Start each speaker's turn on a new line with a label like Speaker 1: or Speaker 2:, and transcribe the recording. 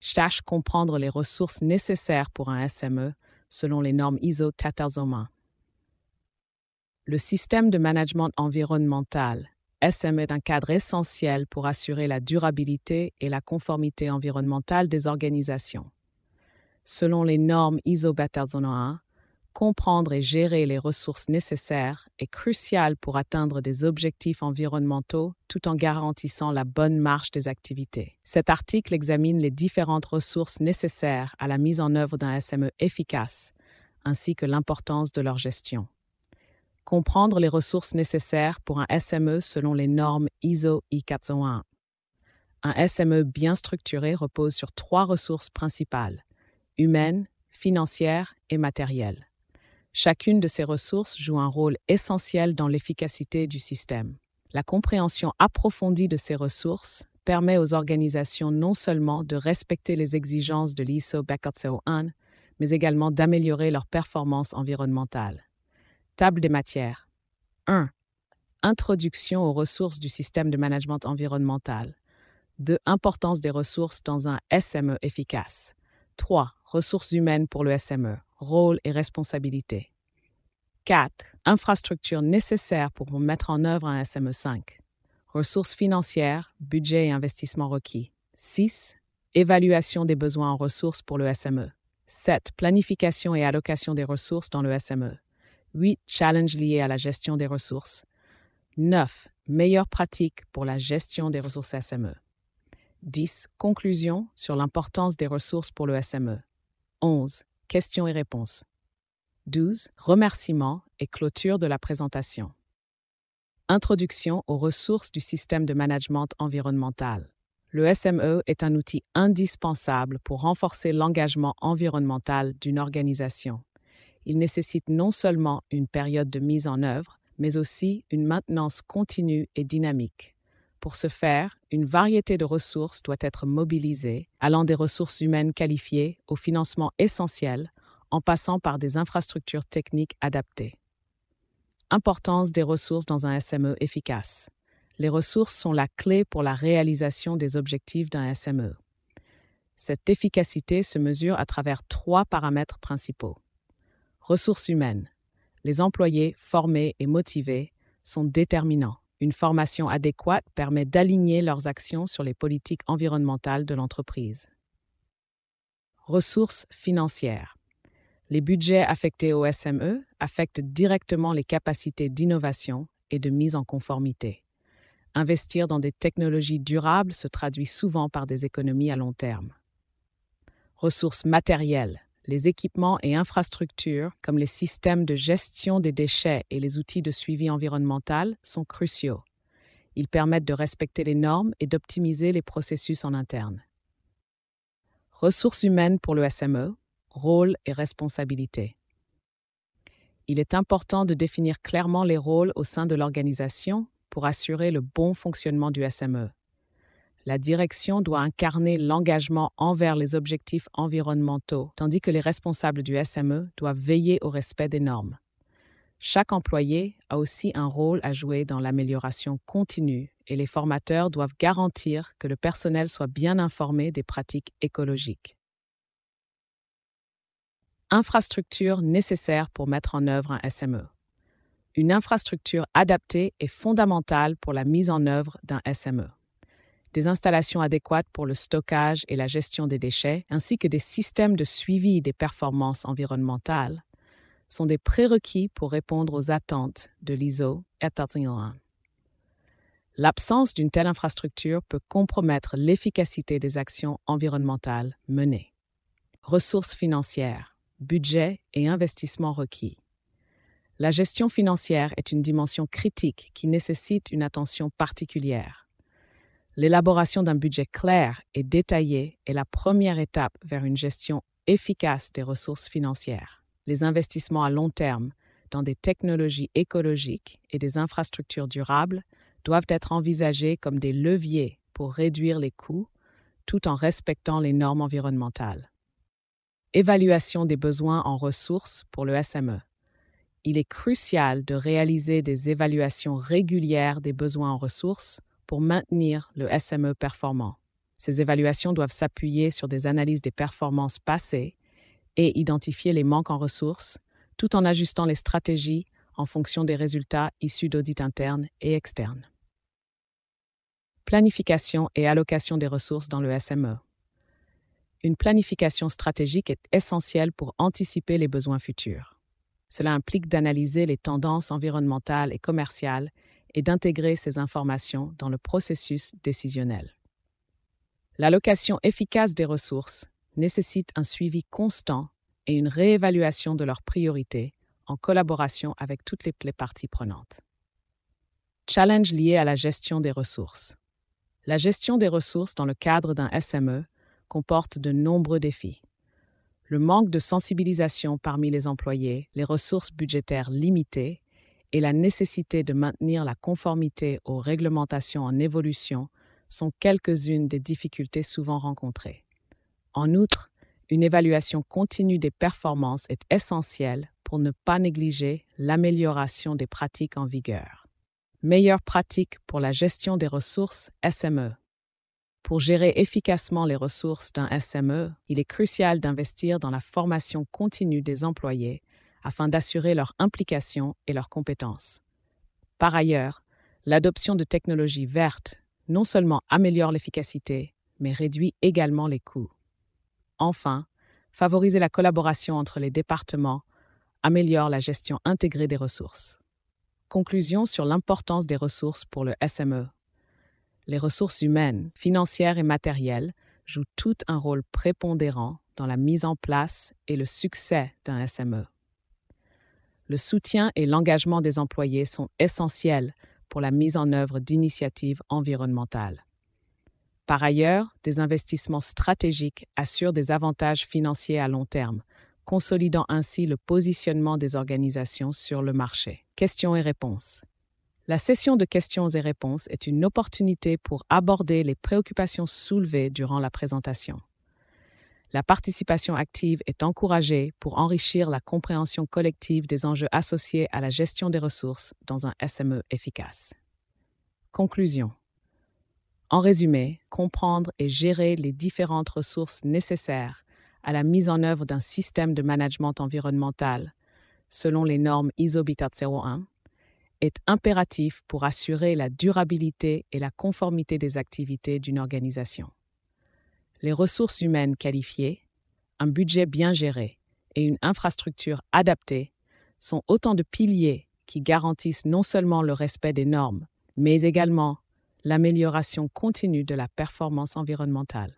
Speaker 1: Cherche comprendre les ressources nécessaires pour un SME selon les normes ISO 14001. Le système de management environnemental, SM, est un cadre essentiel pour assurer la durabilité et la conformité environnementale des organisations. Selon les normes ISO 14001, comprendre et gérer les ressources nécessaires est crucial pour atteindre des objectifs environnementaux tout en garantissant la bonne marche des activités. Cet article examine les différentes ressources nécessaires à la mise en œuvre d'un SME efficace, ainsi que l'importance de leur gestion. Comprendre les ressources nécessaires pour un SME selon les normes ISO I401. Un SME bien structuré repose sur 3 ressources principales: humaines, financières et matérielles. Chacune de ces ressources joue un rôle essentiel dans l'efficacité du système. La compréhension approfondie de ces ressources permet aux organisations non seulement de respecter les exigences de l'ISO 14001, mais également d'améliorer leur performance environnementale. Table des matières. 1. Introduction aux ressources du système de management environnemental. 2. Importance des ressources dans un SME efficace. 3. Ressources humaines pour le SME. Rôle et responsabilité. 4. Infrastructures nécessaires pour mettre en œuvre un SME 5. Ressources financières, budget et investissements requis. 6. Évaluation des besoins en ressources pour le SME. 7. Planification et allocation des ressources dans le SME. 8. Challenges liés à la gestion des ressources. 9. Meilleures pratiques pour la gestion des ressources SME. 10. Conclusion sur l'importance des ressources pour le SME. 11. Questions et réponses. 12. Remerciements et clôture de la présentation. Introduction aux ressources du système de management environnemental. Le SME est un outil indispensable pour renforcer l'engagement environnemental d'une organisation. Il nécessite non seulement une période de mise en œuvre, mais aussi une maintenance continue et dynamique. Pour ce faire, une variété de ressources doit être mobilisée, allant des ressources humaines qualifiées au financement essentiel, en passant par des infrastructures techniques adaptées. Importance des ressources dans un SME efficace. Les ressources sont la clé pour la réalisation des objectifs d'un SME. Cette efficacité se mesure à travers 3 paramètres principaux. Ressources humaines. Les employés formés et motivés sont déterminants. Une formation adéquate permet d'aligner leurs actions sur les politiques environnementales de l'entreprise. Ressources financières. Les budgets affectés au SME affectent directement les capacités d'innovation et de mise en conformité. Investir dans des technologies durables se traduit souvent par des économies à long terme. Ressources matérielles. Les équipements et infrastructures, comme les systèmes de gestion des déchets et les outils de suivi environnemental, sont cruciaux. Ils permettent de respecter les normes et d'optimiser les processus en interne. Ressources humaines pour le SME, rôle et responsabilité. Il est important de définir clairement les rôles au sein de l'organisation pour assurer le bon fonctionnement du SME. La direction doit incarner l'engagement envers les objectifs environnementaux, tandis que les responsables du SME doivent veiller au respect des normes. Chaque employé a aussi un rôle à jouer dans l'amélioration continue et les formateurs doivent garantir que le personnel soit bien informé des pratiques écologiques. Infrastructure nécessaire pour mettre en œuvre un SME. Une infrastructure adaptée est fondamentale pour la mise en œuvre d'un SME. Des installations adéquates pour le stockage et la gestion des déchets, ainsi que des systèmes de suivi des performances environnementales, sont des prérequis pour répondre aux attentes de l'ISO 14001. L'absence d'une telle infrastructure peut compromettre l'efficacité des actions environnementales menées. Ressources financières, budget et investissements requis. La gestion financière est une dimension critique qui nécessite une attention particulière. L'élaboration d'un budget clair et détaillé est la première étape vers une gestion efficace des ressources financières. Les investissements à long terme dans des technologies écologiques et des infrastructures durables doivent être envisagés comme des leviers pour réduire les coûts tout en respectant les normes environnementales. Évaluation des besoins en ressources pour le SME. Il est crucial de réaliser des évaluations régulières des besoins en ressources pour maintenir le SME performant. Ces évaluations doivent s'appuyer sur des analyses des performances passées et identifier les manques en ressources, tout en ajustant les stratégies en fonction des résultats issus d'audits internes et externes. Planification et allocation des ressources dans le SME. Une planification stratégique est essentielle pour anticiper les besoins futurs. Cela implique d'analyser les tendances environnementales et commerciales et d'intégrer ces informations dans le processus décisionnel. L'allocation efficace des ressources nécessite un suivi constant et une réévaluation de leurs priorités en collaboration avec toutes les parties prenantes. Challenge lié à la gestion des ressources. La gestion des ressources dans le cadre d'un SME comporte de nombreux défis. Le manque de sensibilisation parmi les employés, les ressources budgétaires limitées et la nécessité de maintenir la conformité aux réglementations en évolution sont quelques-unes des difficultés souvent rencontrées. En outre, une évaluation continue des performances est essentielle pour ne pas négliger l'amélioration des pratiques en vigueur. Meilleures pratiques pour la gestion des ressources SME. Pour gérer efficacement les ressources d'un SME, il est crucial d'investir dans la formation continue des employés afin d'assurer leur implication et leurs compétences. Par ailleurs, l'adoption de technologies vertes non seulement améliore l'efficacité, mais réduit également les coûts. Enfin, favoriser la collaboration entre les départements améliore la gestion intégrée des ressources. Conclusion sur l'importance des ressources pour le SME. Les ressources humaines, financières et matérielles jouent tout un rôle prépondérant dans la mise en place et le succès d'un SME. Le soutien et l'engagement des employés sont essentiels pour la mise en œuvre d'initiatives environnementales. Par ailleurs, des investissements stratégiques assurent des avantages financiers à long terme, consolidant ainsi le positionnement des organisations sur le marché. Questions et réponses. La session de questions et réponses est une opportunité pour aborder les préoccupations soulevées durant la présentation. La participation active est encouragée pour enrichir la compréhension collective des enjeux associés à la gestion des ressources dans un SME efficace. Conclusion. En résumé, comprendre et gérer les différentes ressources nécessaires à la mise en œuvre d'un système de management environnemental selon les normes ISO 14001 est impératif pour assurer la durabilité et la conformité des activités d'une organisation. Les ressources humaines qualifiées, un budget bien géré et une infrastructure adaptée sont autant de piliers qui garantissent non seulement le respect des normes, mais également l'amélioration continue de la performance environnementale.